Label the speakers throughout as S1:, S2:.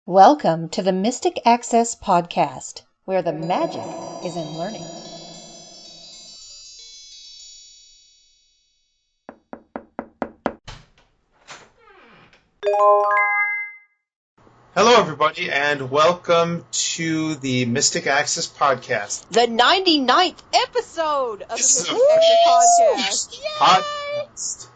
S1: Welcome to the Mystic Access Podcast, where the magic is in learning.
S2: Hello, everybody, and welcome to the Mystic Access Podcast.
S3: The 99th episode of the
S2: This is
S3: Mystic
S2: a
S3: Access
S2: first
S3: Podcast.
S2: podcast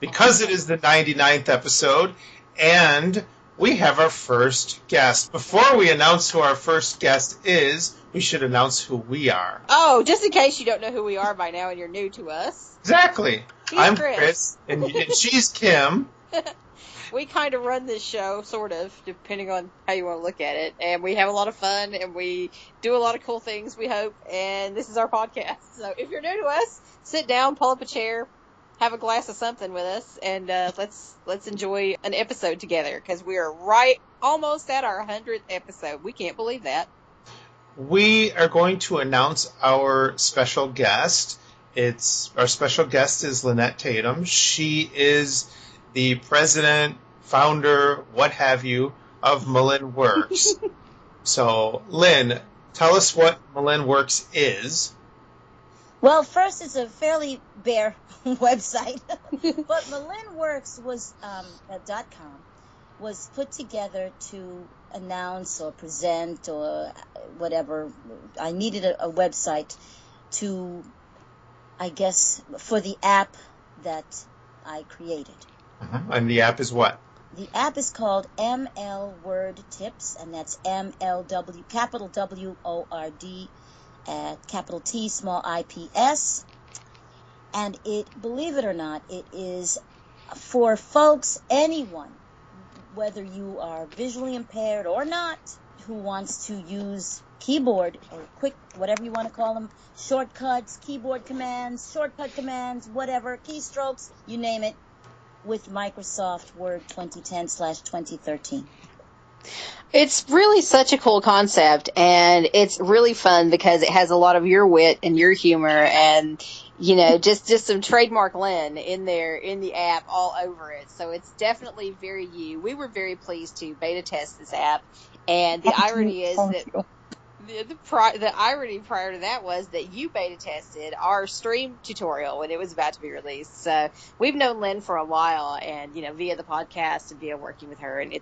S2: because it is the 99th episode, and we have our first guest. Before we announce who our first guest is, we should announce who we are.
S3: Oh, just in case you don't know who we are by now and you're new to us.
S2: Exactly.
S3: He's
S2: I'm
S3: Chris.
S2: and she's Kim.
S3: We kind of run this show, sort of, depending on how you want to look at it. And we have a lot of fun, and we do a lot of cool things, we hope. And this is our podcast. So if you're new to us, sit down, pull up a chair, have a glass of something with us, and let's enjoy an episode together. Because we are almost at our 100th episode. We can't believe that.
S2: We are going to announce our special guest. Our special guest is Lynette Tatum. She is the president, founder, what have you, of MLWordTips. So, Lynn, tell us what MLWordTips is.
S4: Well, first, it's a fairly bare website, but MLWordTips was .com was put together to announce or present or whatever. I needed a website to, I guess, for the app that I created.
S2: And the app is what?
S4: The app is called MLWordTips, and that's MLW, capital WORD, capital T, small IPS. And it, believe it or not, it is for folks, anyone, whether you are visually impaired or not, who wants to use keyboard or quick, whatever you want to call them, shortcuts, keyboard commands, shortcut commands, whatever, keystrokes, you name it, with Microsoft Word 2010/2013.
S3: It's really such a cool concept, and it's really fun because it has a lot of your wit and your humor and, you know, just some trademark Lynn in there, in the app, all over it. So it's definitely very you. We were very pleased to beta test this app, and the irony is that the irony prior to that was that you beta tested our stream tutorial when it was about to be released. So we've known Lynn for a while, and you know, via the podcast and via working with her, and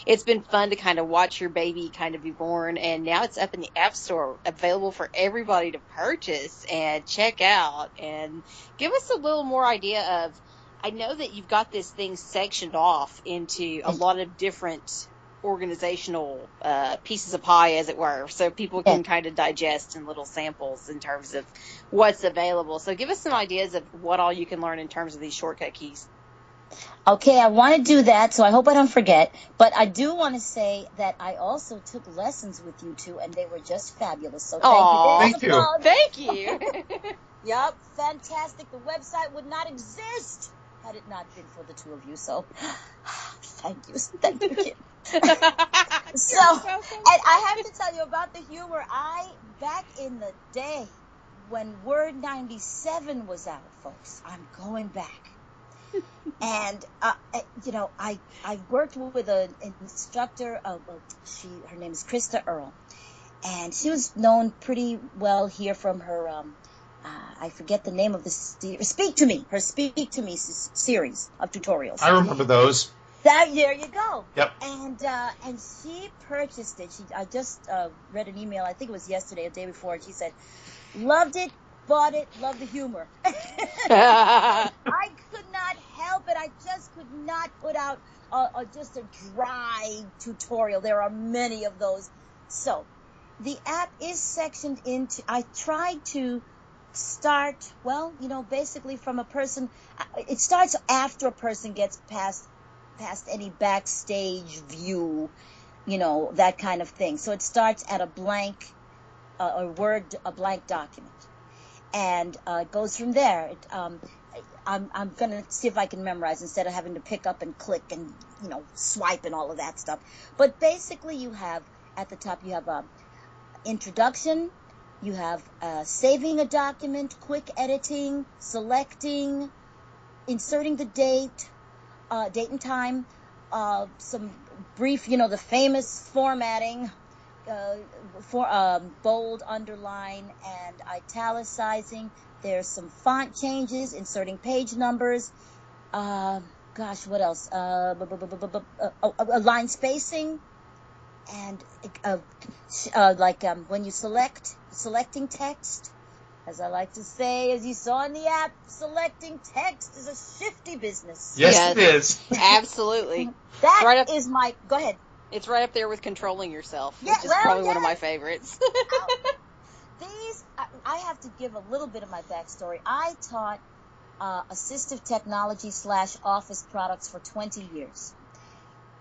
S3: it's been fun to kind of watch your baby kind of be born, and now it's up in the App Store, available for everybody to purchase and check out. And give us a little more idea of. I know that you've got this thing sectioned off into a lot of different organizational pieces of pie, as it were, so people can kind of digest in little samples in terms of what's available. So give us some ideas of what all you can learn in terms of these shortcut keys.
S4: Okay, I want to do that, so I hope I don't forget. But I do want to say that I also took lessons with you two, and they were just fabulous. So
S2: thank you.
S3: Thank you.
S4: Yep, fantastic. The website would not exist had it not been for the two of you. So thank you, kid. So, and I have to tell you about the humor. Back in the day when Word 97 was out, folks, I'm going back. And, you know, I worked with an instructor. Her name is Krista Earl. And she was known pretty well here from her, I forget the name of the Speak to Me series of tutorials.
S2: I remember those.
S4: There you go.
S2: Yep.
S4: And she purchased it. I just read an email, I think it was yesterday or the day before, and she said, loved it, bought it, loved the humor. I could not help it. I just could not put out just a dry tutorial. There are many of those. So the app is sectioned into, I tried to start, well, you know, basically from a person, it starts after a person gets past any backstage view, you know, that kind of thing. So it starts at a blank, a blank document, and it goes from there. I'm gonna see if I can memorize instead of having to pick up and click and, you know, swipe and all of that stuff. But basically, you have at the top, you have a introduction, you have saving a document, quick editing, selecting, inserting the date and time, some brief, the famous formatting, for bold, underline, and italicizing. There's some font changes, inserting page numbers. Gosh, what else? Line spacing, and when you selecting text. As I like to say, as you saw in the app, selecting text is a shifty business.
S2: Yes, it is.
S3: Absolutely.
S4: That is my... Go ahead.
S3: It's right up there with controlling yourself,
S4: Yeah,
S3: which is probably one of my favorites.
S4: I have to give a little bit of my backstory. I taught assistive technology / office products for 20 years.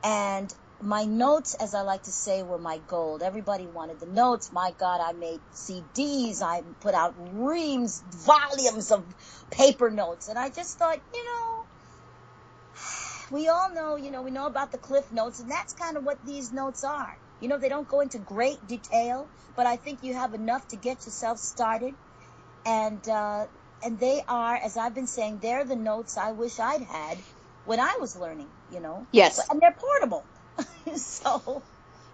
S4: And my notes, as I like to say, were my gold. Everybody wanted the notes. My God, I made CDs. I put out reams, volumes of paper notes. And I just thought, we all know, we know about the Cliff Notes, and that's kind of what these notes are. They don't go into great detail, but I think you have enough to get yourself started. And they are, as I've been saying, they're the notes I wish I'd had when I was learning,
S3: Yes.
S4: And they're portable. So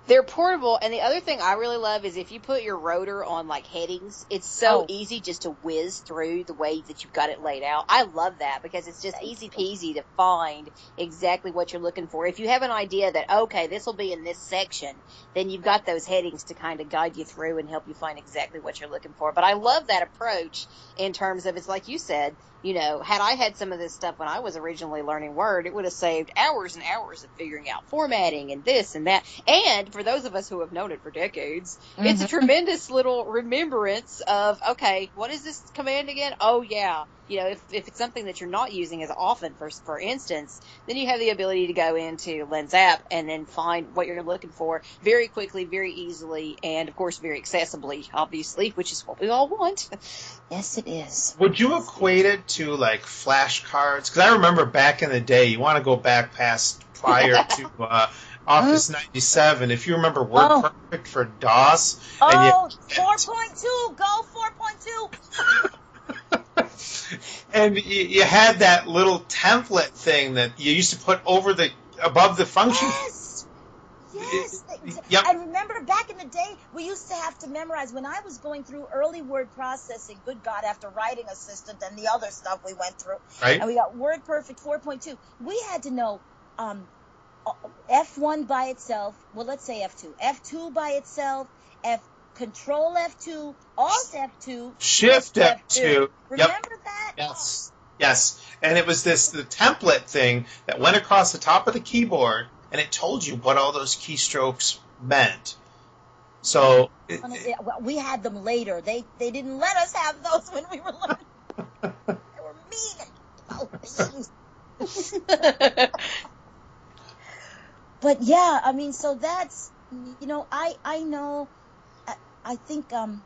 S3: they're portable, and the other thing I really love is if you put your rotor on like headings, it's so easy just to whiz through the way that you've got it laid out. I love that because it's just easy peasy to find exactly what you're looking for. If you have an idea that, okay, this will be in this section, then you've got those headings to kind of guide you through and help you find exactly what you're looking for. But I love that approach in terms of, it's like you said, had I had some of this stuff when I was originally learning Word, it would have saved hours and hours of figuring out formatting and this and that. And for those of us who have known it for decades, it's a tremendous little remembrance of, okay, what is this command again? Oh, yeah. If it's something that you're not using as often, for instance, then you have the ability to go into Lens app and then find what you're looking for very quickly, very easily, and, of course, very accessibly, obviously, which is what we all want.
S4: Yes, it is.
S2: Would you equate it to, like, flashcards? Because I remember back in the day, you want to go back prior to Office 97. If you remember WordPerfect for DOS.
S4: 4.2. Go 4.2.
S2: And you had that little template thing that you used to put above the function.
S4: Yes.
S2: Yep.
S4: And remember, back in the day, we used to have to memorize. When I was going through early word processing, good God, after Writing Assistant and the other stuff we went through,
S2: right?
S4: And we got WordPerfect 4.2. We had to know F1 by itself. Well, let's say F2. F2 by itself. Control F2, Alt F2,
S2: Shift F2.
S4: Remember that?
S2: Yes. And it was the template thing that went across the top of the keyboard, and it told you what all those keystrokes meant. So
S4: we had them later. They didn't let us have those when we were learning. They were mean. But yeah, I mean, so that's, I know. I think I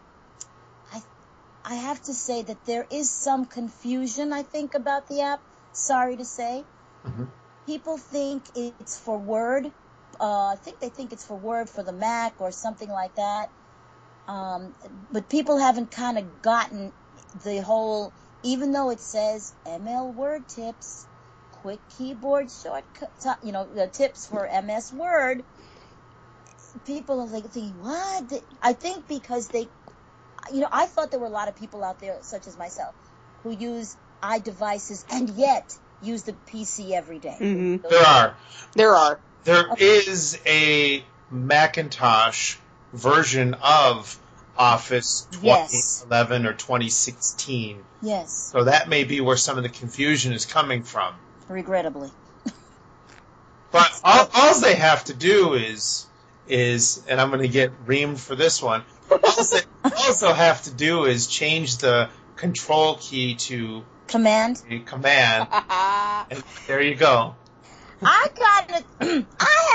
S4: have to say that there is some confusion, I think, about the app. Sorry to say.
S2: Mm-hmm.
S4: People think it's for Word. I think they think it's for Word for the Mac or something like that. But people haven't kind of gotten the whole, even though it says MLWordTips, quick keyboard shortcut, the tips for MS Word. People are like thinking, what? I think because I thought there were a lot of people out there, such as myself, who use iDevices and yet use the PC every day.
S3: Mm-hmm.
S2: There are. There is a Macintosh version of Office 2011 or 2016.
S4: Yes.
S2: So that may be where some of the confusion is coming from.
S4: Regrettably.
S2: But all they have to do is, and I'm going to get reamed for this one, all they also have to do is change the control key to
S4: command.
S2: And there you go.
S4: I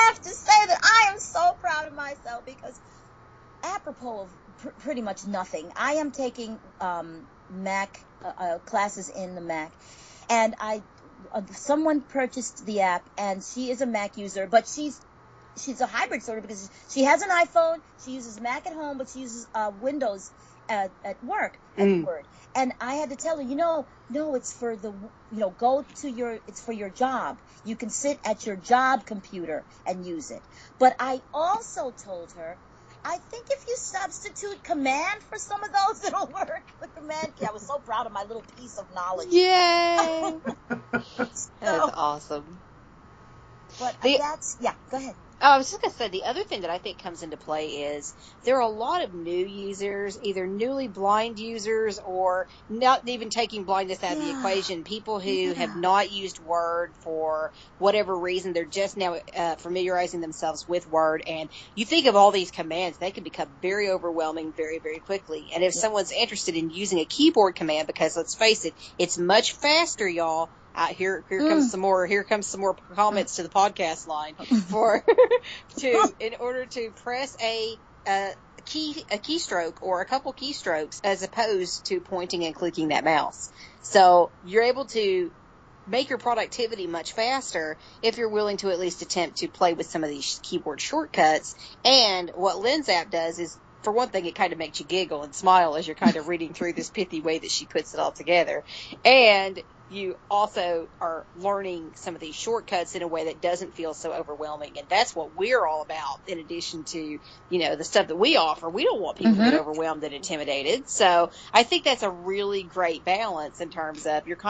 S4: have to say that I am so proud of myself because apropos of pretty much nothing, I am taking Mac classes in the Mac, and someone purchased the app, and she is a Mac user, but she's a hybrid sort of because she has an iPhone, she uses Mac at home, but she uses Windows at work at Word, and I had to tell her, no, it's for the, go to it's for your job. You can sit at your job computer and use it. But I also told her, I think if you substitute command for some of those, it'll work. The command key. I was so proud of my little piece of knowledge.
S3: Yay! That's awesome.
S4: But go ahead.
S3: Oh, I was just going to say, the other thing that I think comes into play is there are a lot of new users, either newly blind users or not even taking blindness out of the equation, people who have not used Word for whatever reason. They're just now familiarizing themselves with Word. And you think of all these commands, they can become very overwhelming very, very quickly. And if someone's interested in using a keyboard command, because let's face it, it's much faster, y'all. Here comes some more comments to the podcast line in order to press a keystroke or a couple keystrokes as opposed to pointing and clicking that mouse. So you're able to make your productivity much faster if you're willing to at least attempt to play with some of these keyboard shortcuts. And what Lynn's app does is, for one thing, it kind of makes you giggle and smile as you're kind of reading through this pithy way that she puts it all together. And you also are learning some of these shortcuts in a way that doesn't feel so overwhelming. And that's what we're all about, in addition to, the stuff that we offer. We don't want people to get overwhelmed and intimidated. So I think that's a really great balance in terms of you're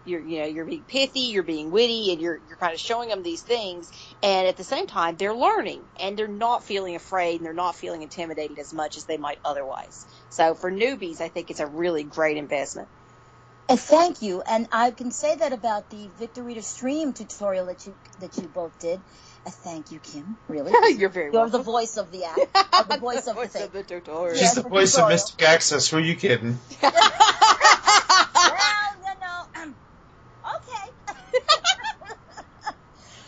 S3: being pithy, you're being witty, and you're kind of showing them these things. And at the same time, they're learning and they're not feeling afraid and they're not feeling intimidated as much as they might otherwise. So for newbies, I think it's a really great investment.
S4: Thank you, and I can say that about the Victor Reader Stream tutorial that you both did. Thank you, Kim. Really,
S3: you're very welcome.
S4: You're the voice of the app, the voice of the thing.
S3: Of the tutorial.
S2: She's the voice of Mystic Access. Who are you kidding?
S4: Well, okay.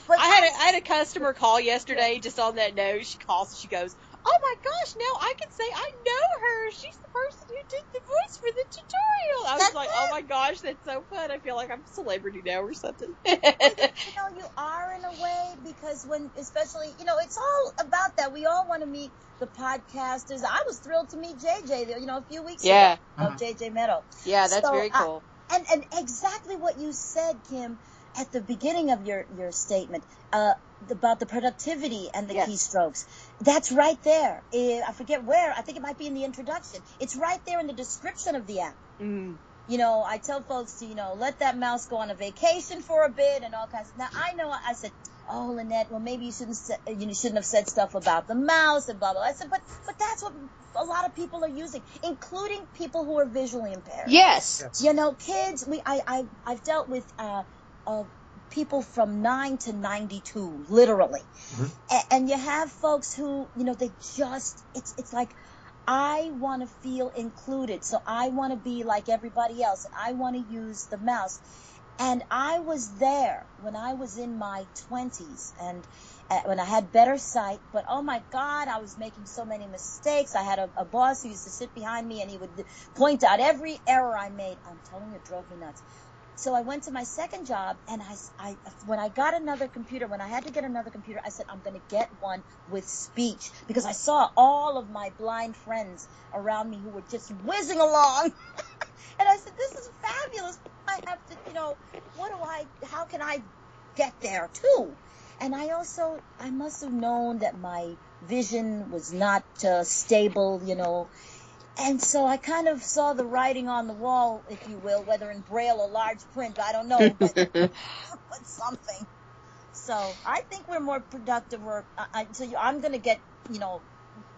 S4: But
S3: I had a customer call yesterday. Just on that note, she calls and she goes, "Oh my gosh, now I can say I know her. She's the person who did the voice for the tutorial." I was like, "Oh my gosh, that's so fun. I feel like I'm a celebrity now or something."
S4: You are in a way, because especially, it's all about that. We all want to meet the podcasters. I was thrilled to meet JJ, a few weeks ago, of JJ Meadow.
S3: Yeah, that's very cool.
S4: And exactly what you said, Kim, at the beginning of your statement, about the productivity and the keystrokes. That's right there. I forget where. I think it might be in the introduction. It's right there in the description of the app. I tell folks to, let that mouse go on a vacation for a bit and all kinds of. Now, I said, "Oh, Lynette, well, maybe you shouldn't have said stuff about the mouse and blah, blah." I said, but that's what a lot of people are using, including people who are visually impaired.
S3: Yes.
S4: Kids, I've dealt with, people from 9 to 92, literally. And you have folks who, they just, it's like, I want to feel included. So I want to be like everybody else. And I want to use the mouse. And I was there when I was in my 20s and when I had better sight. But, oh, my God, I was making so many mistakes. I had a boss who used to sit behind me and he would point out every error I made. I'm telling you, it drove me nuts. So I went to my second job, and when I got another computer, when I had to get another computer, I said, I'm going to get one with speech, because I saw all of my blind friends around me who were just whizzing along. And I said, this is fabulous. I have to, how can I get there too? And I must have known that my vision was not stable, And so I kind of saw the writing on the wall, if you will, whether in Braille or large print, I don't know, but something. So I think we're more productive, I'm going to get,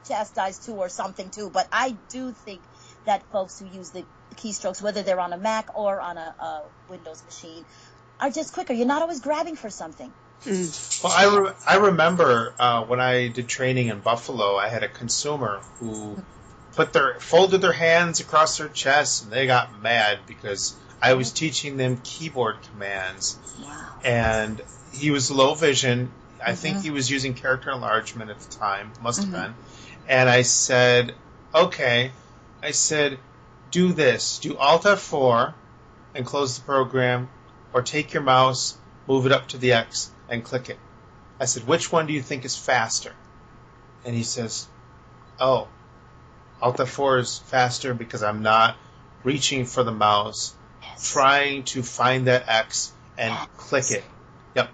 S4: chastised too or something too, but I do think that folks who use the keystrokes, whether they're on a Mac or on a Windows machine, are just quicker. You're not always grabbing for something.
S2: Well, I remember when I did training in Buffalo, I had a consumer who folded their hands across their chest, and they got mad because I was teaching them keyboard commands.
S4: Wow.
S2: And he was low vision. I think he was using character enlargement at the time. Must have been. And I said, okay. I said, do this. Do Alt F4 and close the program, or take your mouse, move it up to the X, and click it. I said, which one do you think is faster? And he says, oh, Alt F4 is faster because I'm not reaching for the mouse, trying to find that X and click it. Yep.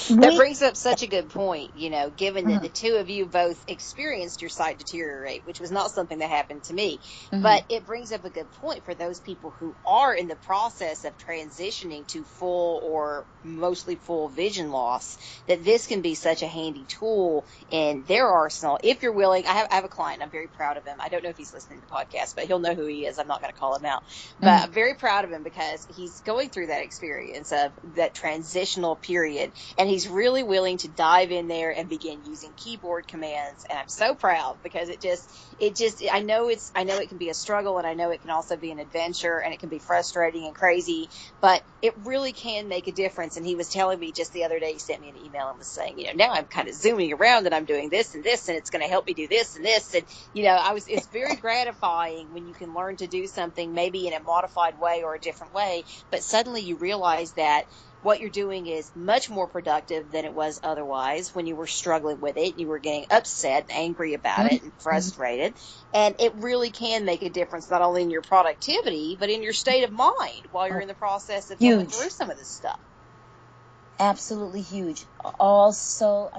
S3: That brings up such a good point, given that the two of you both experienced your sight deteriorate, which was not something that happened to me. But it brings up a good point for those people who are in the process of transitioning to full or mostly full vision loss, that this can be such a handy tool in their arsenal. If you're willing, I have a client, I'm very proud of him. I don't know if he's listening to the podcast, but he'll know who he is. I'm not going to call him out. But I'm very proud of him because he's going through that experience of that transitional period. And he's really willing to dive in there and begin using keyboard commands. And I'm so proud because I know it can be a struggle, and I know it can also be an adventure, and it can be frustrating and crazy, but it really can make a difference. And he was telling me just the other day, he sent me an email and was saying, now I'm kind of zooming around and I'm doing this and this, and it's going to help me do this and this. And, it's very gratifying when you can learn to do something maybe in a modified way or a different way, but suddenly you realize that what you're doing is much more productive than it was otherwise when you were struggling with it. You were getting upset and angry about it and frustrated. And it really can make a difference not only in your productivity, but in your state of mind while you're in the process of going through some of this stuff.
S4: Absolutely huge. Also,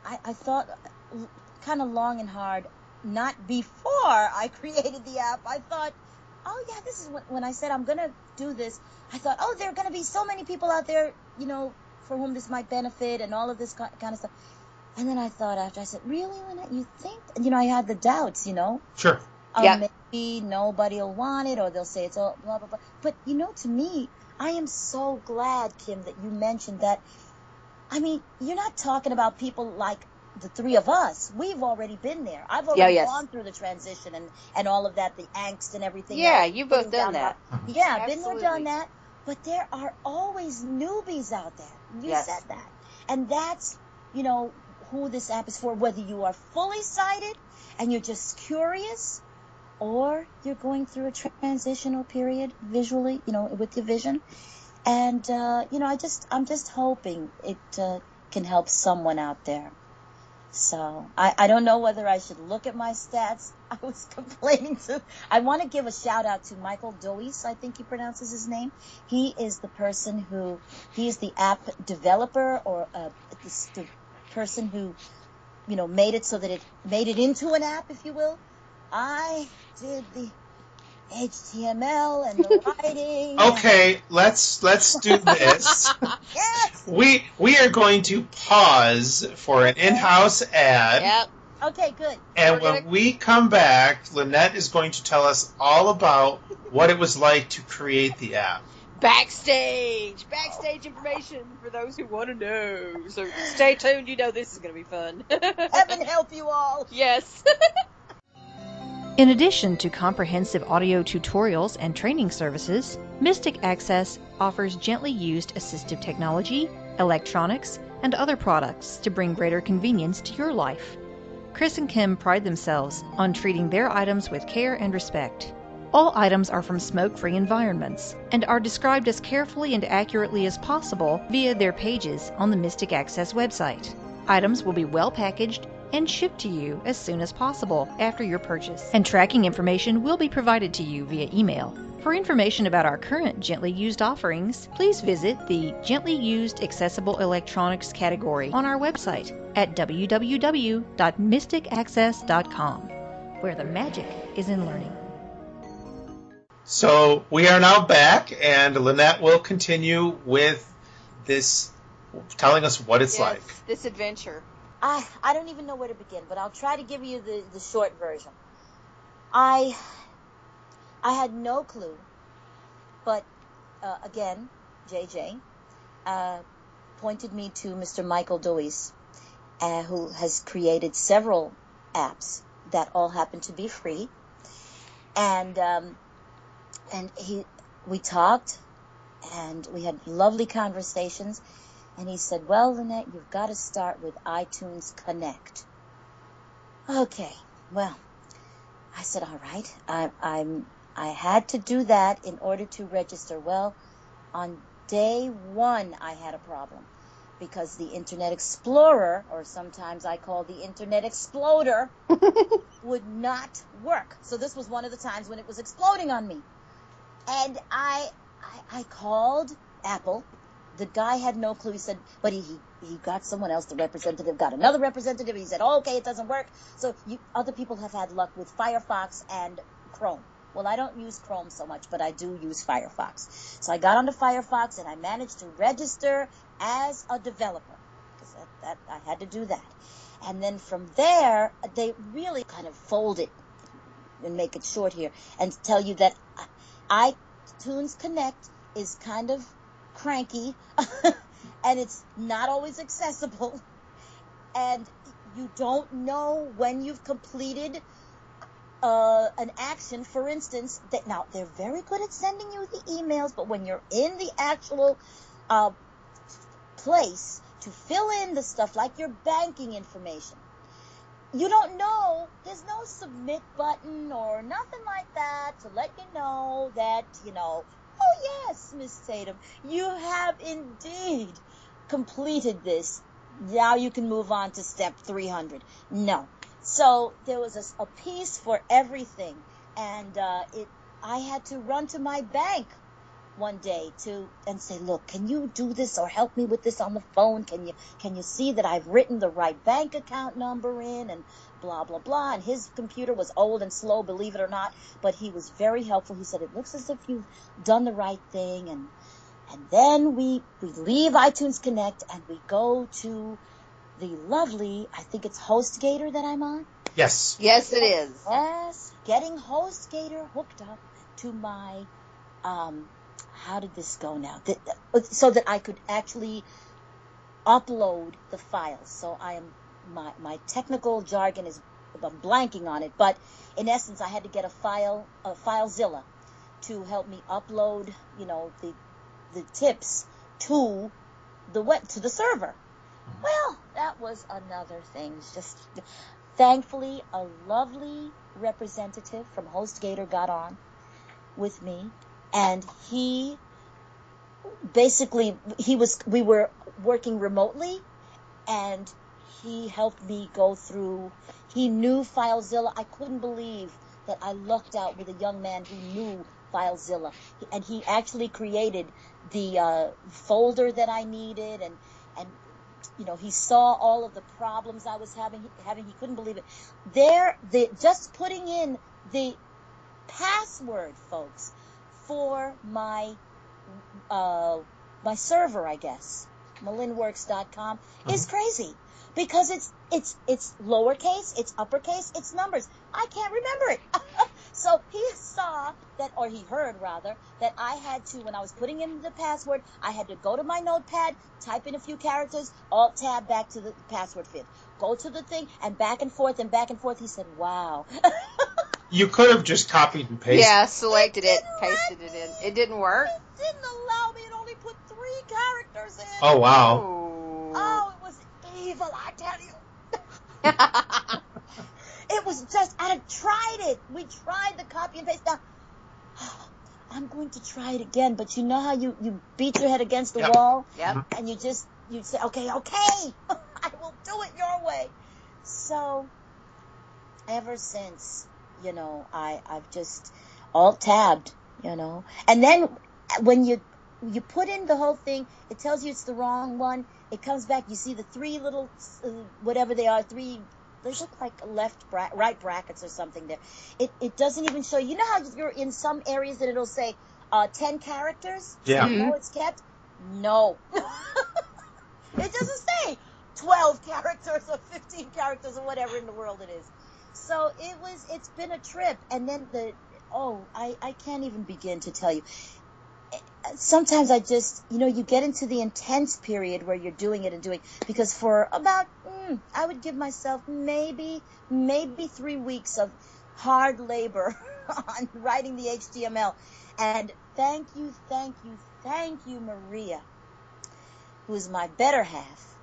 S4: I thought kind of long and hard, not before I created the app. I thought, oh yeah, this is when I said I'm going to do this, I thought, oh, there are going to be so many people out there, for whom this might benefit and all of this kind of stuff. And then I thought after, I said, really, Lynette, you think? I had the doubts,
S2: Sure.
S4: Maybe nobody will want it, or they'll say it's all blah, blah, blah. But, to me, I am so glad, Kim, that you mentioned that. You're not talking about people like the three of us. We've already been there. I've already gone through the transition and all of that, the angst and everything.
S3: Yeah, you've both done that.
S4: Yeah, Absolutely. Been there, done that. But there are always newbies out there. You said that. And that's, who this app is for, whether you are fully sighted and you're just curious, or you're going through a transitional period visually, with your vision. And, I'm just hoping it can help someone out there. So I don't know whether I should look at my stats. I was complaining I want to give a shout out to Michael Doise, I think he pronounces his name. He is the person he is the app developer, or the person who, made it so that it made it into an app, if you will. I did the HTML and the writing.
S2: Okay, let's do this.
S4: Yes.
S2: We are going to pause for an in-house ad.
S3: Yep.
S4: Okay, good.
S2: And when we come back, Lynette is going to tell us all about what it was like to create the app.
S3: Backstage information for those who want to know. So stay tuned. This is going to be fun.
S4: Heaven help you all.
S3: Yes.
S1: In addition to comprehensive audio tutorials and training services, Mystic Access offers gently used assistive technology, electronics, and other products to bring greater convenience to your life. Chris and Kim pride themselves on treating their items with care and respect. All items are from smoke-free environments and are described as carefully and accurately as possible via their pages on the Mystic Access website. Items will be well packaged and shipped to you as soon as possible after your purchase, and tracking information will be provided to you via email. For information about our current gently used offerings, please visit the Gently Used Accessible Electronics category on our website at www.mysticaccess.com, where the magic is in learning.
S2: So we are now back, and Lynette will continue with this, telling us what it's like.
S3: This adventure.
S4: I don't even know where to begin, but I'll try to give you the short version. I had no clue, but again, JJ pointed me to Mr. Michael Doise, who has created several apps that all happen to be free, and we talked, and we had lovely conversations. And he said, well, Lynette, you've got to start with iTunes Connect. Okay, well, I said, all right. I had to do that in order to register. Well, on day one, I had a problem because the Internet Explorer, or sometimes I call the Internet Exploder, would not work. So this was one of the times when it was exploding on me. And I called Apple. The guy had no clue. He said, but he got someone else, the representative got another representative. He said, oh, okay, it doesn't work. So other people have had luck with Firefox and Chrome. Well, I don't use Chrome so much, but I do use Firefox. So I got onto Firefox, and I managed to register as a developer, because that I had to do that. And then from there, they really kind of fold it and make it short here and tell you that iTunes Connect is kind of cranky and it's not always accessible, and you don't know when you've completed an action. For instance, now they're very good at sending you the emails, but when you're in the actual place to fill in the stuff like your banking information, you don't know. There's no submit button or nothing like that to let you know that, oh yes, Miss Tatum, you have indeed completed this. Now you can move on to step 300. No. So there was a piece for everything, and I had to run to my bank one day and say, look, can you do this or help me with this on the phone? Can you see that I've written the right bank account number in, and blah, blah, blah. And his computer was old and slow, believe it or not, but he was very helpful. He said, it looks as if you've done the right thing. And then we leave iTunes Connect and we go to the lovely, I think it's HostGator that I'm on.
S2: Yes.
S3: Yes, it is.
S4: Yes, getting HostGator hooked up to my, how did this go now? So that I could actually upload the files. So my technical jargon is, I'm blanking on it, but in essence, I had to get a FileZilla to help me upload, the tips to the server. Well, that was another thing. It's just, thankfully, a lovely representative from HostGator got on with me, and we were working remotely, and he helped me go through. He knew FileZilla. I couldn't believe that I lucked out with a young man who knew FileZilla, and he actually created the folder that I needed, and he saw all of the problems I was having. He couldn't believe it. Just putting in the password, folks, for my server, I guess, MLWordTips.com, is crazy, because it's lowercase, it's uppercase, it's numbers. I can't remember it. So he saw that, or he heard rather, that I had to, when I was putting in the password, I had to go to my notepad, type in a few characters, Alt-Tab back to the password field, go to the thing, and back and forth. He said, wow.
S2: You could have just copied and pasted.
S3: Yeah, selected it, pasted it in. It didn't work?
S4: It didn't allow me. It only put 3 characters in.
S2: Oh, wow.
S4: Oh, it was evil, I tell you. It was just, I tried it. We tried the copy and paste. Now, I'm going to try it again, but you know how you beat your head against the wall?
S3: Yep.
S4: And you say, okay, I will do it your way. So, ever since, I've just Alt-tabbed, And then when you put in the whole thing, it tells you it's the wrong one. It comes back, you see the 3 little, whatever they are, 3, they look like right brackets or something there. It doesn't even show, how you're in some areas that it'll say 10 characters?
S2: Yeah.
S4: So you know it's kept? No. It doesn't say 12 characters or 15 characters or whatever in the world it is. So it's been a trip. And then I can't even begin to tell you. Sometimes I just, you get into the intense period where you're doing it and doing, because for about, I would give myself maybe 3 weeks of hard labor on writing the HTML. And thank you, Maria, who is my better half.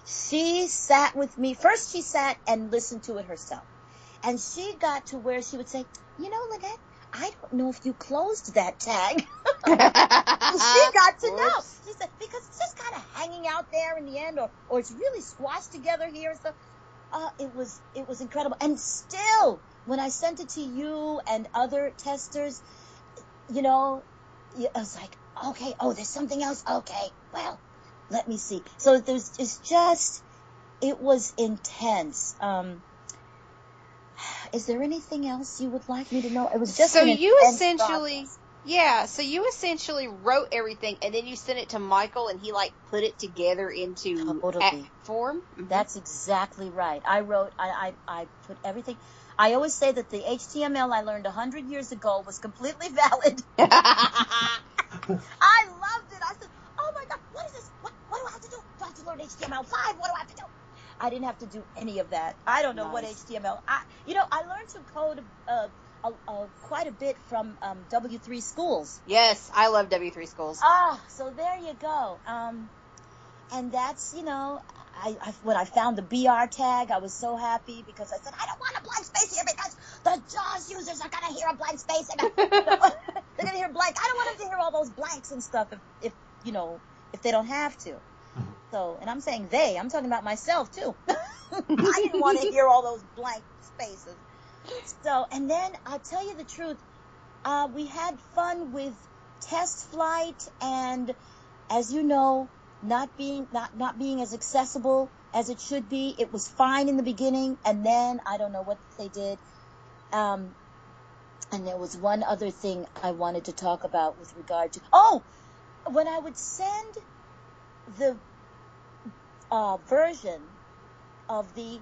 S4: She sat with me. First, she sat and listened to it herself. And she got to where she would say, Lynette, I don't know if you closed that tag. She got to know. She said, because it's just kind of hanging out there in the end, or it's really squashed together here and stuff. It was incredible. And still, when I sent it to you and other testers, you know, I was like, okay, there's something else. Okay, well, let me see. So it was intense. Is there anything else you would like me to know? It was just
S3: so
S4: an
S3: you
S4: intense
S3: essentially
S4: process.
S3: Yeah, so you essentially wrote everything and then you sent it to Michael and he like put it together into
S4: Totally.
S3: form.
S4: That's exactly right. I put everything. I always say that the HTML I learned 100 years ago was completely valid. I loved it. I said, oh my God, what is this? What do I have to do? Do I have to learn HTML5? What do I have to do? I didn't have to do any of that. I don't know what HTML. I learned to code quite a bit from W3 Schools.
S3: Yes, I love W3 Schools.
S4: So there you go. And that's, when I found the BR tag, I was so happy because I said, I don't want a blank space here because the JAWS users are going to hear a blank space. And they're going to hear blank. I don't want them to hear all those blanks and stuff if they don't have to. So, and I'm saying I'm talking about myself too. I didn't want to hear all those blank spaces. So, and then I'll tell you the truth. We had fun with test flight and, as you know, not being as accessible as it should be. It was fine in the beginning, and then I don't know what they did. And there was one other thing I wanted to talk about with regard to when I would send the version of the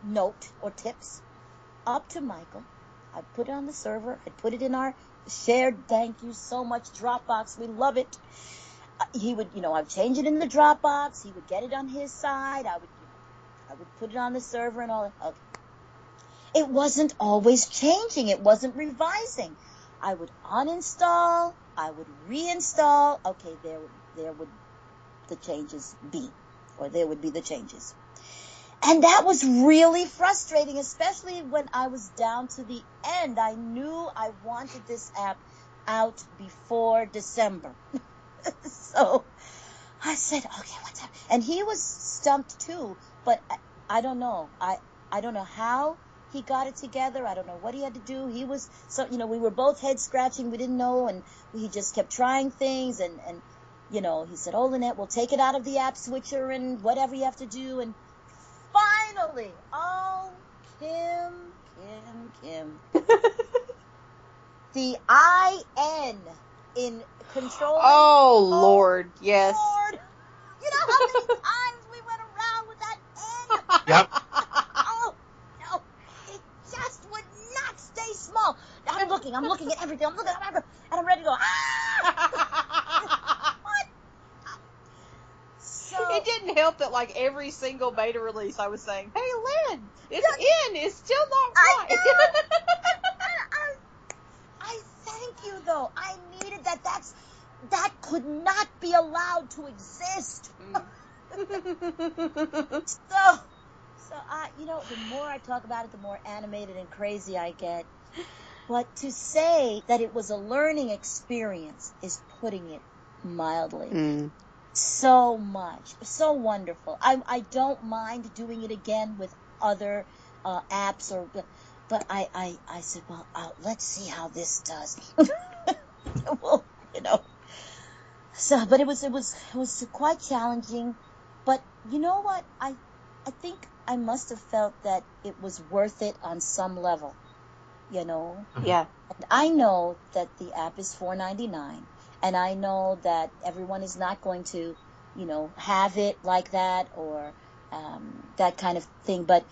S4: note or tips up to Michael, I'd put it on the server. I'd put it in our shared, thank you so much, Dropbox. We love it. He would, I'd change it in the Dropbox. He would get it on his side. I would put it on the server and all that. Okay. It wasn't always changing. It wasn't revising. I would uninstall. I would reinstall. Okay, there would the changes be, or there would be the changes. And that was really frustrating, especially when I was down to the end. I knew I wanted this app out before December. So I said, okay, what's up? And he was stumped too, but I don't know. I don't know how he got it together. I don't know what he had to do. He was, we were both head scratching. We didn't know, and he just kept trying things. And he said, Lynette, we'll take it out of the app switcher and whatever you have to do. And finally, Kim. The IN in control.
S3: Oh, Lord, yes.
S4: Lord. You know how many times we went around with that N?
S2: Yep.
S4: Oh, no. It just would not stay small. I'm looking at everything. And I'm ready to go, What? So,
S3: it didn't help that, like, every single beta release I was saying, hey, Lynn, it's in. It's still not right.
S4: I thank you, though. I needed that. That could not be allowed to exist. So the more I talk about it, the more animated and crazy I get. But to say that it was a learning experience is putting it mildly. So much. So wonderful. I don't mind doing it again with other apps but I said, well, let's see how this does. Well, So, but it was quite challenging. But you know what? I think I must have felt that it was worth it on some level.
S3: Yeah.
S4: And I know that the app is $4.99, and I know that everyone is not going to, have it like that or that kind of thing. But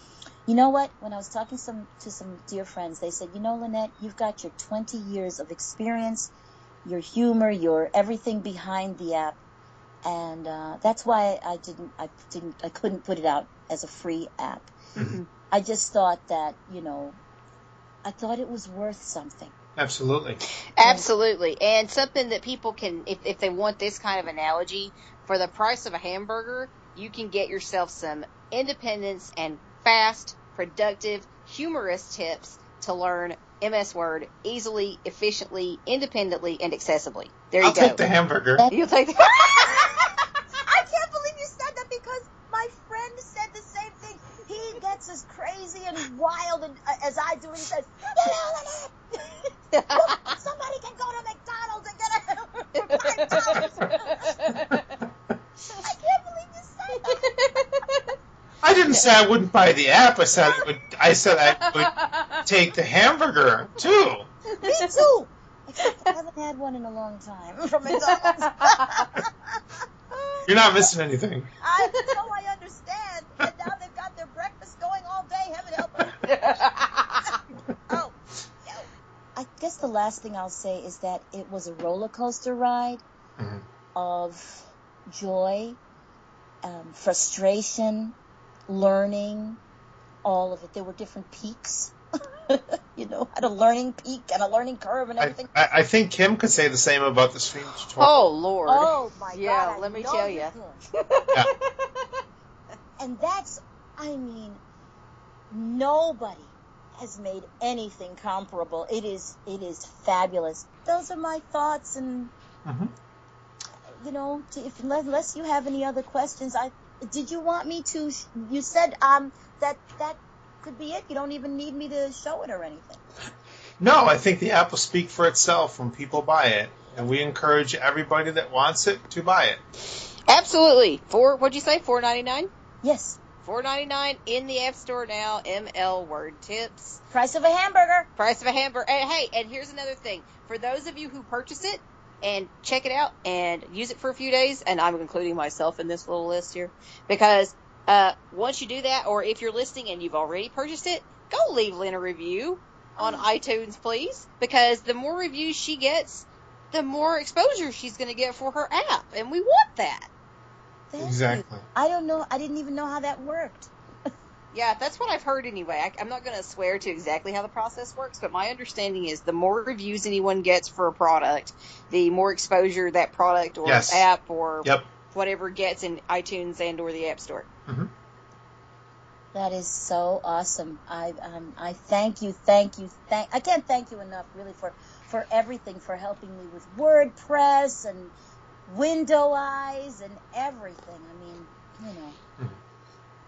S4: you know what? When I was talking to some dear friends, they said, Lynette, you've got your 20 years of experience, your humor, your everything behind the app, and that's why I couldn't put it out as a free app.
S2: Mm-hmm.
S4: I just thought that, I thought it was worth something.
S2: Absolutely.
S3: And something that people can, if they want this kind of analogy, for the price of a hamburger, you can get yourself some independence and fast, productive, humorous tips to learn MS Word easily, efficiently, independently, and accessibly. There you
S2: I'll
S3: go.
S2: take the hamburger.
S3: You'll take the...
S4: I can't believe you said that because my friend said the same thing. He gets as crazy and wild as I do, and he says, "Look, somebody can go to McDonald's and get a $5." I can't believe you said that.
S2: I didn't say I wouldn't buy the app. I said I would take the hamburger too.
S4: Me too. Except I haven't had one in a long time from McDonald's.
S2: You're not missing anything.
S4: I understand. And now they've got their breakfast going all day. Heaven help them. Oh, I guess the last thing I'll say is that it was a roller coaster ride of joy, frustration, learning, all of it. There were different peaks. Had a learning peak and a learning curve and everything.
S2: I think Kim could say the same about the stream tutorial.
S3: Oh, Lord.
S4: Oh, my God.
S3: Yeah, let me tell you.
S2: Yeah.
S4: And that's, nobody has made anything comparable. It is fabulous. Those are my thoughts, and, unless you have any other questions, did you want me to, you said that could be it? You don't even need me to show it or anything?
S2: No, I think the app will speak for itself when people buy it, and we encourage everybody that wants it to buy it.
S3: Absolutely. What'd you say? $4.99?
S4: Yes.
S3: $4.99 in the App Store now. MLWordTips.
S4: Price of a hamburger.
S3: Price of a hamburger. Hey, and here's another thing. For those of you who purchase it and check it out and use it for a few days, and I'm including myself in this little list here, because once you do that, or if you're listening and you've already purchased it, go leave Lynn a review on iTunes, please, because the more reviews she gets, the more exposure she's going to get for her app, and we want that.
S2: Exactly.
S4: I don't know. I didn't even know how that worked.
S3: Yeah, that's what I've heard anyway. I'm not going to swear to exactly how the process works, but my understanding is the more reviews anyone gets for a product, the more exposure that product or app or whatever gets in iTunes and or the App Store.
S2: Mm-hmm.
S4: That is so awesome. I thank you. I can't thank you enough, really, for everything, for helping me with WordPress and Window Eyes and everything.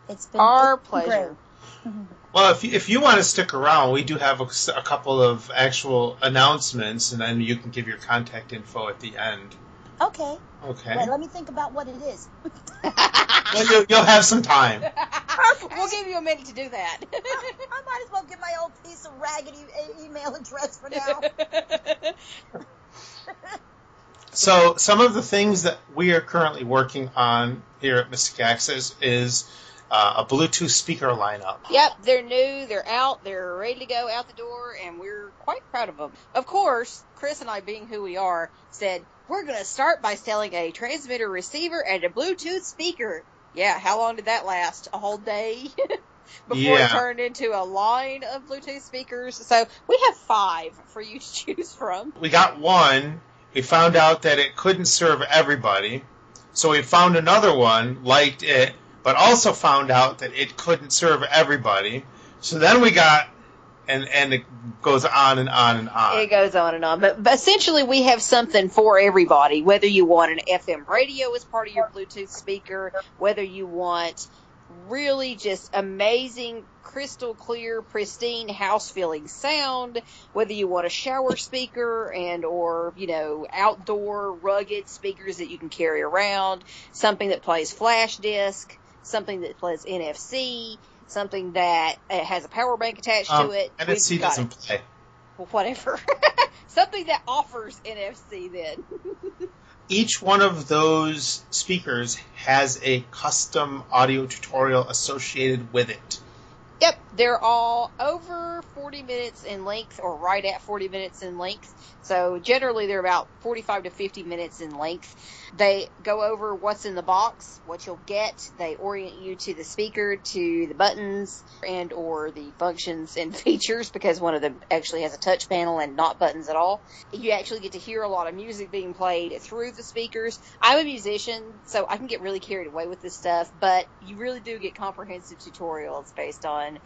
S4: It's been
S3: our pleasure.
S4: Great.
S2: Well, if you want to stick around, we do have a couple of actual announcements, and then you can give your contact info at the end.
S4: Okay.
S2: Okay.
S4: Wait, let me think about what it is.
S2: Well, you'll have some time.
S3: We'll give you a minute to do that.
S4: I might as well get my old piece of raggedy email address for now.
S2: So some of the things that we are currently working on here at Mystic Access is a Bluetooth speaker lineup.
S3: Yep, they're new, they're out, they're ready to go out the door, and we're quite proud of them. Of course, Chris and I, being who we are, said, we're going to start by selling a transmitter receiver and a Bluetooth speaker. Yeah, how long did that last? A whole day? Before it turned into a line of Bluetooth speakers. So we have 5 for you to choose from.
S2: We got one. We found out that it couldn't serve everybody. So we found another one, liked it, but also found out that it couldn't serve everybody. So then we got, and it goes on and on and on.
S3: It goes on and on. But essentially we have something for everybody, whether you want an FM radio as part of your Bluetooth speaker, whether you want really just amazing, crystal clear, pristine, house-filling sound, whether you want a shower speaker and or, outdoor rugged speakers that you can carry around, something that plays flash disc, something that plays NFC, something that has a power bank attached to it.
S2: NFC doesn't play.
S3: Well, whatever. Something that offers NFC then.
S2: Each one of those speakers has a custom audio tutorial associated with it.
S3: Yep, they're all over 40 minutes in length or right at 40 minutes in length. So generally they're about 45 to 50 minutes in length. They go over what's in the box, what you'll get. They orient you to the speaker, to the buttons and or the functions and features, because one of them actually has a touch panel and not buttons at all. You actually get to hear a lot of music being played through the speakers. I'm a musician, so I can get really carried away with this stuff, but you really do get comprehensive tutorials based on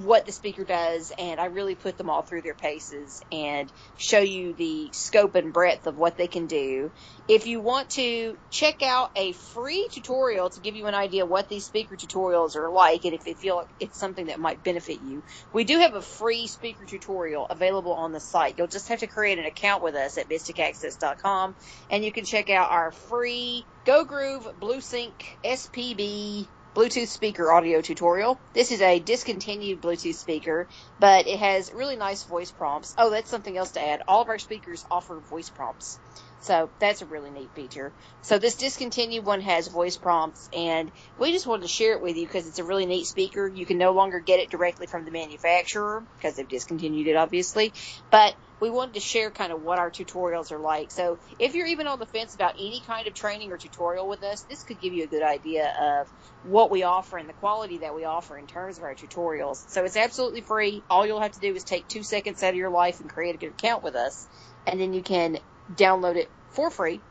S3: what the speaker does, and I really put them all through their paces and show you the scope and breadth of what they can do. If you want to check out a free tutorial to give you an idea what these speaker tutorials are like, and if you feel it's something that might benefit you, we do have a free speaker tutorial available on the site. You'll just have to create an account with us at mysticaccess.com, and you can check out our free Go Groove BlueSync SPB Bluetooth speaker audio tutorial. This is a discontinued Bluetooth speaker, but it has really nice voice prompts. Oh, that's something else to add. All of our speakers offer voice prompts. So that's a really neat feature. So this discontinued one has voice prompts, and we just wanted to share it with you because it's a really neat speaker. You can no longer get it directly from the manufacturer because they've discontinued it, obviously. But we wanted to share kind of what our tutorials are like. So if you're even on the fence about any kind of training or tutorial with us, this could give you a good idea of what we offer and the quality that we offer in terms of our tutorials. So it's absolutely free. All you'll have to do is take 2 seconds out of your life and create a good account with us, and then you can download it for free.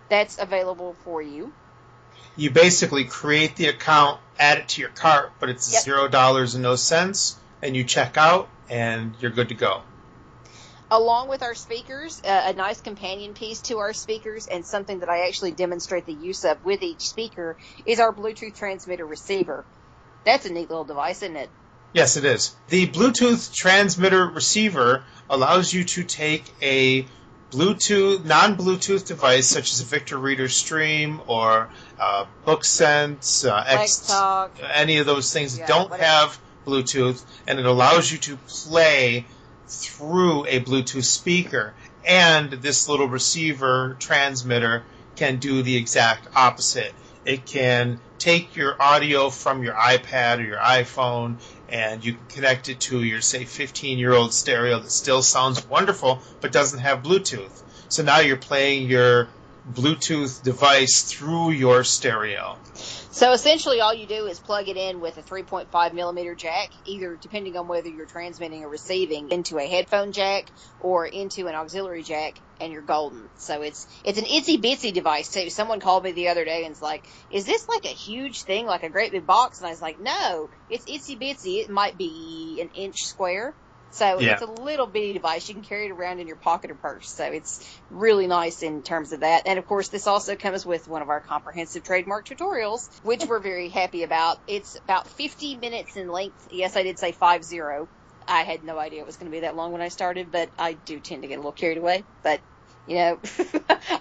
S3: That's available for you.
S2: You basically create the account, add it to your cart, but it's $0 and no cents, and you check out, and you're good to go.
S3: Along with our speakers, a nice companion piece to our speakers, and something that I actually demonstrate the use of with each speaker, is our Bluetooth transmitter receiver. That's a neat little device, isn't it?
S2: Yes, it is. The Bluetooth transmitter receiver allows you to take a Bluetooth, non-Bluetooth device such as a Victor Reader Stream or BookSense,
S3: Talk,
S2: any of those things that don't have Bluetooth, and it allows you to play through a Bluetooth speaker. And this little receiver transmitter can do the exact opposite. It can take your audio from your iPad or your iPhone, and you can connect it to your, say, 15-year-old stereo that still sounds wonderful but doesn't have Bluetooth. So now you're playing your Bluetooth device through your stereo.
S3: So essentially all you do is plug it in with a 3.5 millimeter jack, either depending on whether you're transmitting or receiving, into a headphone jack or into an auxiliary jack, and you're golden. So it's an itsy bitsy device too. Someone called me the other day and was like, is this like a huge thing, like a great big box? And I was like, no, it's itsy bitsy. It might be an inch square. So it's a little bitty device. You can carry it around in your pocket or purse. So it's really nice in terms of that. And, of course, this also comes with one of our comprehensive trademark tutorials, which we're very happy about. It's about 50 minutes in length. Yes, I did say 50. I had no idea it was going to be that long when I started, but I do tend to get a little carried away. But, you know,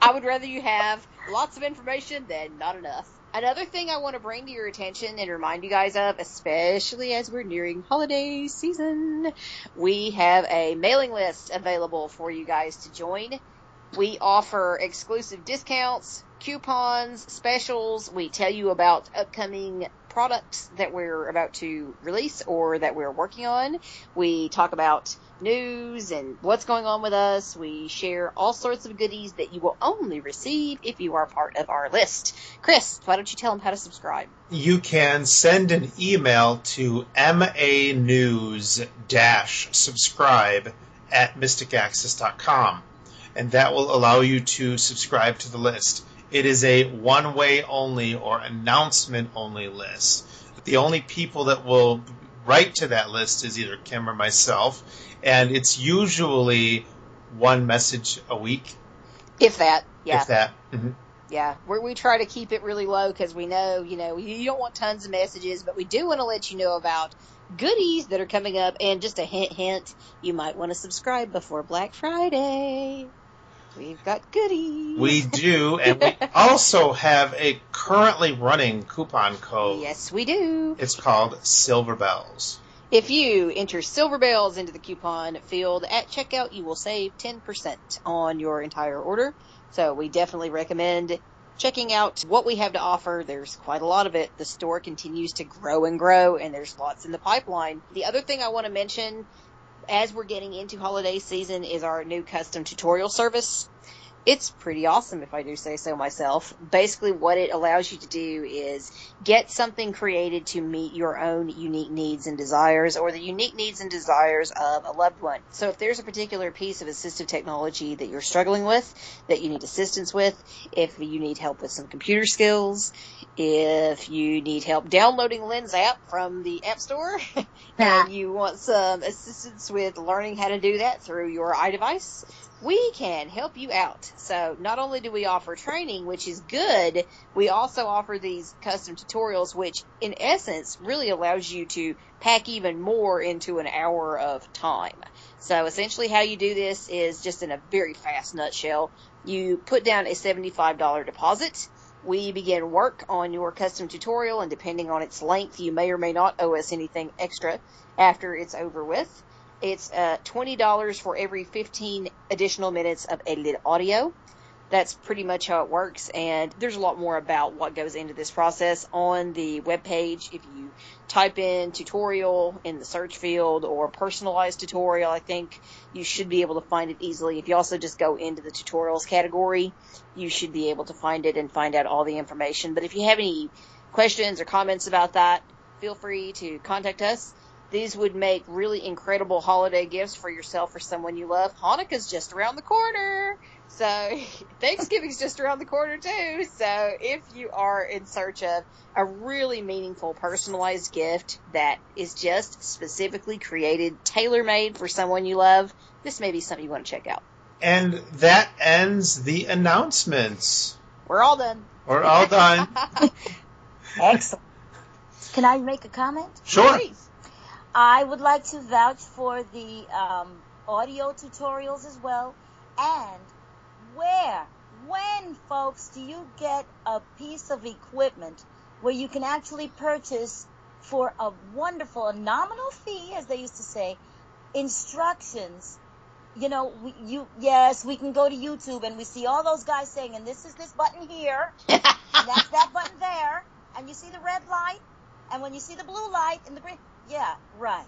S3: I would rather you have lots of information than not enough. Another thing I want to bring to your attention and remind you guys of, especially as we're nearing holiday season, we have a mailing list available for you guys to join. We offer exclusive discounts, coupons, specials. We tell you about upcoming products that we're about to release or that we're working on. We talk about news and what's going on with us. We share all sorts of goodies that you will only receive if you are part of our list. Chris, why don't you tell them how to subscribe?
S2: You can send an email to manews-subscribe@mysticaccess.com, and that will allow you to subscribe to the list. It is a one-way only or announcement-only list. The only people that will write to that list is either Kim or myself, and it's usually one message a week.
S3: If that, yeah.
S2: If that. Mm-hmm.
S3: Yeah, we try to keep it really low because we know, you don't want tons of messages, but we do want to let you know about goodies that are coming up. And just a hint, you might want to subscribe before Black Friday. We've got goodies.
S2: We do, and we also have a currently running coupon code.
S3: Yes, we do.
S2: It's called Silver Bells.
S3: If you enter Silver Bells into the coupon field at checkout, you will save 10% on your entire order. So we definitely recommend checking out what we have to offer. There's quite a lot of it. The store continues to grow, and there's lots in the pipeline. The other thing I want to mention as we're getting into holiday season is our new custom tutorial service. It's pretty awesome, if I do say so myself. Basically, what it allows you to do is get something created to meet your own unique needs and desires, or the unique needs and desires of a loved one. So if there's a particular piece of assistive technology that you're struggling with, that you need assistance with, if you need help with some computer skills, if you need help downloading Lynn's app from the App Store, and you want some assistance with learning how to do that through your iDevice, we can help you out. So not only do we offer training, which is good, we also offer these custom tutorials, which in essence really allows you to pack even more into an hour of time. So essentially how you do this is just in a very fast nutshell. You put down a $75 deposit. We begin work on your custom tutorial, and depending on its length, you may or may not owe us anything extra after it's over with. It's $20 for every 15 additional minutes of edited audio. That's pretty much how it works, and there's a lot more about what goes into this process on the webpage. If you type in tutorial in the search field or personalized tutorial, I think you should be able to find it easily. If you also just go into the tutorials category, you should be able to find it and find out all the information. But if you have any questions or comments about that, feel free to contact us. These would make really incredible holiday gifts for yourself or someone you love. Hanukkah's just around the corner. So Thanksgiving's just around the corner too. So if you are in search of a really meaningful, personalized gift that is just specifically created, tailor-made for someone you love, this may be something you want to check out.
S2: And that ends the announcements.
S3: We're all done.
S2: We're all done.
S4: Excellent. Can I make a comment?
S2: Sure.
S3: Please.
S4: I would like to vouch for the audio tutorials as well. And when, folks, do you get a piece of equipment where you can actually purchase for a wonderful, a nominal fee, as they used to say, instructions? You know, we can go to YouTube and we see all those guys saying, and this is this button here, and that's that button there, and you see the red light, and when you see the blue light and the green, yeah, right.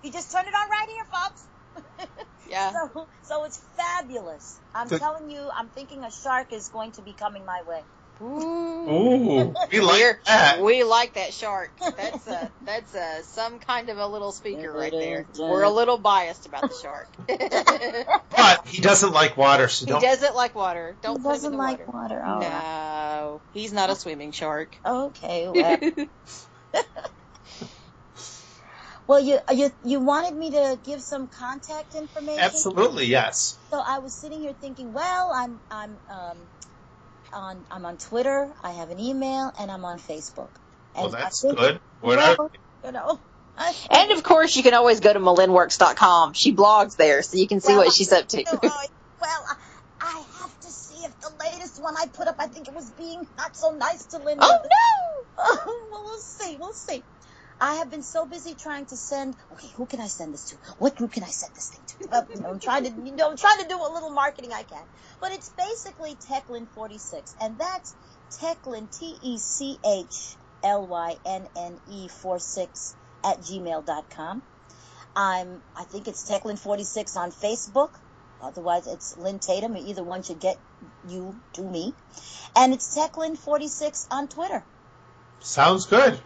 S4: You just turn it on right here, folks.
S3: Yeah.
S4: So it's fabulous. I'm telling you, I'm thinking a shark is going to be coming my way.
S2: Ooh, we like that.
S3: We like that shark. That's some kind of a little speaker right there. We're a little biased about the shark.
S2: But he doesn't like water, so don't.
S3: He doesn't like water. Don't
S4: He
S3: put him
S4: doesn't
S3: in the
S4: like
S3: water.
S4: water. Oh.
S3: No, he's not a swimming shark.
S4: Okay, well. Well, you wanted me to give some contact information?
S2: Absolutely, yes.
S4: So I was sitting here thinking, well, I'm on Twitter, I have an email, and I'm on Facebook. And
S2: Well, that's good.
S3: And of course, you can always go to MLWordTips.com. She blogs there, so you can see what she's up to.
S4: Well, I have to see if the latest one I put up, I think it was being not so nice to Linda.
S3: Oh no!
S4: Well, we'll see. I have been so busy trying to send. Okay, who can I send this to? What group can I send this thing to? I'm trying to do what little marketing I can. But it's basically Techlyn46, and that's Techlyn TECHLYNNE 46 @gmail.com. I think it's Techlyn46 on Facebook. Otherwise, it's Lynn Tatum. Either one should get you to me. And it's Techlyn46 on Twitter.
S2: Sounds good.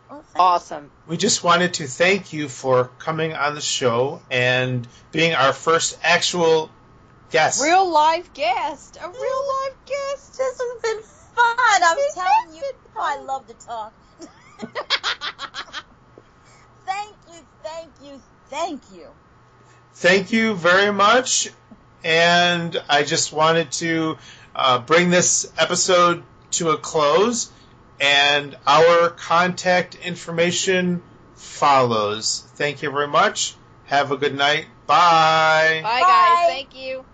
S4: Well,
S3: Awesome.
S2: We just wanted to thank you for coming on the show and being our first actual guest.
S3: Real live guest. A real live guest.
S4: This has been fun. I'm telling you. I love to talk. Thank you.
S2: Thank you very much. And I just wanted to bring this episode to a close. And our contact information follows. Thank you very much. Have a good night. Bye.
S3: Bye, guys. Thank you.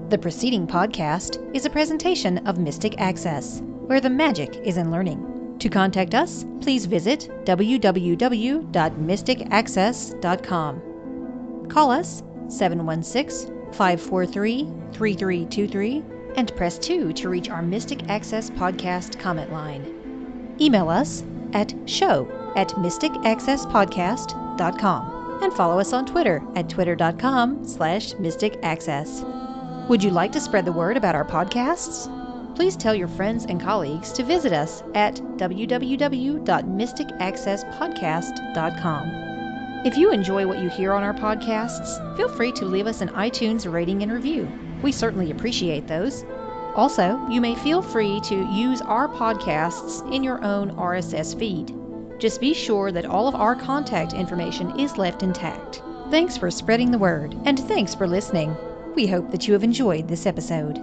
S1: The preceding podcast is a presentation of Mystic Access, where the magic is in learning. To contact us, please visit www.mysticaccess.com. Call us 716-543-3323 and press 2 to reach our Mystic Access podcast comment line. Email us at show@mysticaccesspodcast.com. mysticaccess.com and follow us on Twitter at twitter.com/mysticaccess. Would you like to spread the word about our podcasts? Please tell your friends and colleagues to visit us at www.mysticaccesspodcast.com. If you enjoy what you hear on our podcasts, feel free to leave us an iTunes rating and review. We certainly appreciate those. Also, you may feel free to use our podcasts in your own RSS feed. Just be sure that all of our contact information is left intact. Thanks for spreading the word, and thanks for listening. We hope that you have enjoyed this episode.